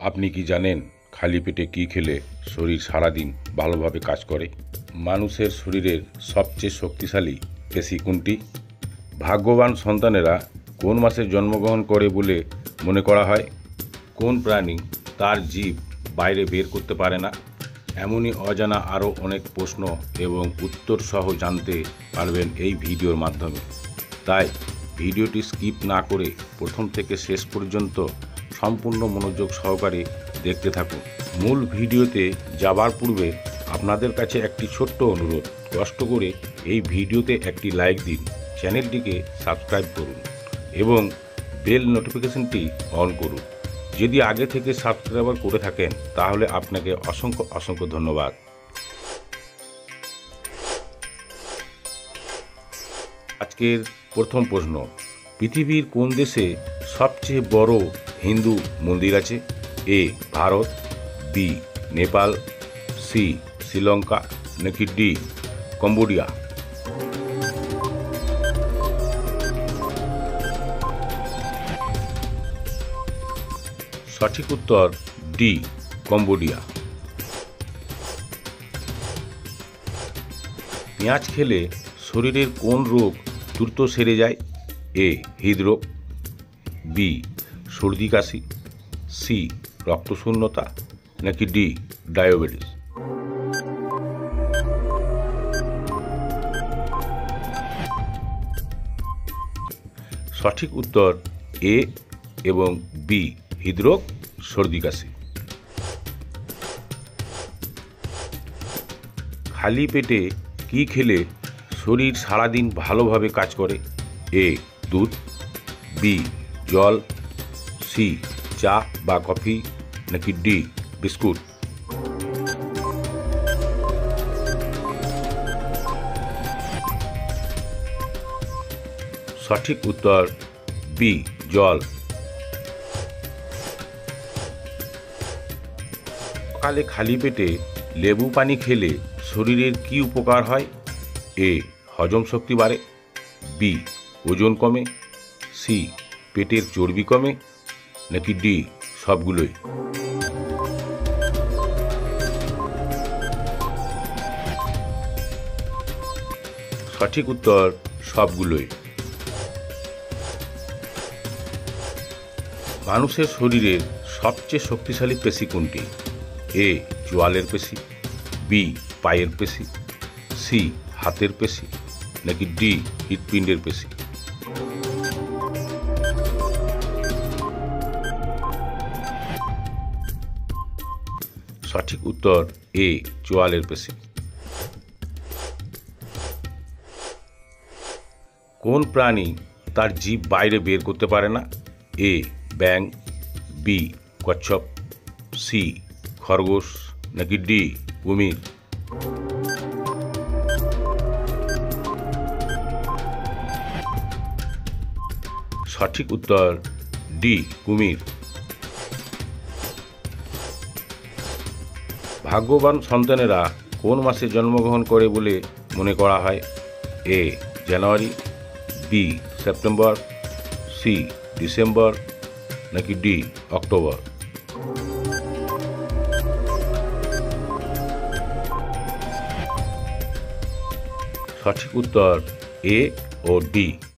আপনি কি জানেন খালি পেটে কি খেলে শরীর সারাদিন ভালোভাবে কাজ করে? মানুষের শরীরের সবচেয়ে শক্তিশালী পেশি কোনটি? ভাগ্যবান সন্তানেরা কোন মাসে জন্মগ্রহণ করে বলে মনে করা হয়? কোন প্রাণী তার জীব বাইরে বের করতে পারে না? এমনই অজানা আরও অনেক প্রশ্ন এবং উত্তর সহ জানতে পারবেন এই ভিডিওর মাধ্যমে। তাই ভিডিওটি স্কিপ না করে প্রথম থেকে শেষ পর্যন্ত সম্পূর্ণ মনোযোগ সহকারে দেখতে থাকুন। মূল ভিডিওতে যাবার পূর্বে আপনাদের কাছে একটি ছোট্ট অনুরোধ, কষ্ট করে এই ভিডিওতে একটি লাইক দিন, চ্যানেলটিকে সাবস্ক্রাইব করুন এবং বেল নোটিফিকেশনটি অন করুন। যদি আগে থেকে সাবস্ক্রাইবার করে থাকেন তাহলে আপনাকে অসংখ্য ধন্যবাদ। আজকের প্রথম প্রশ্ন, পৃথিবীর কোন দেশে সবচেয়ে বড় হিন্দু মন্দির আছে? এ ভারত, বি নেপাল, সি শ্রীলঙ্কা, নাকি ডি কম্বোডিয়া? সঠিক উত্তর ডি কম্বোডিয়া। পেঁয়াজ খেলে শরীরের কোন রোগ দ্রুত সেরে যায়? এ হৃদরোগ, বি সর্দি কাশি, সি রক্তশূন্যতা, নাকি ডি ডায়াবেটিস? সঠিক উত্তর এ এবং বি, হৃদরোগ, সর্দি কাশি। খালি পেটে কি খেলে শরীর সারাদিন ভালোভাবে কাজ করে? এ দুধ, বি জল, সি চা বা কফি, নাকি ডি বিস্কুট? সঠিক উত্তর বি জল। সকালে খালি পেটে লেবু পানি খেলে শরীরের কি উপকার হয়? এ হজম শক্তি বাড়ে, বি ওজন কমে, সি পেটের চর্বি কমে, নাকি ডি সবগুলোই? সঠিক উত্তর সবগুলোই। মানুষের শরীরের সবচেয়ে শক্তিশালী পেশি কোনটি? এ চোয়ালের পেশি, বি পায়ের পেশি, সি হাতের পেশি, নাকি ডি হৃৎপিণ্ডের পেশি? সঠিক উত্তর এ চোয়ালের পেশি। কোন প্রাণী তার জীব বাইরে বের করতে পারে না? এ ব্যাঙ, বি কচ্ছপ, সি খরগোশ, নাকি ডি কুমির? সঠিক উত্তর ডি কুমির। ভাগ্যবান সন্তানেরা কোন মাসে জন্মগ্রহণ করে বলে মনে করা হয়? এ জানুয়ারি, বি সেপ্টেম্বর, সি ডিসেম্বর, নাকি ডি অক্টোবর? সঠিক উত্তর এ ও ডি।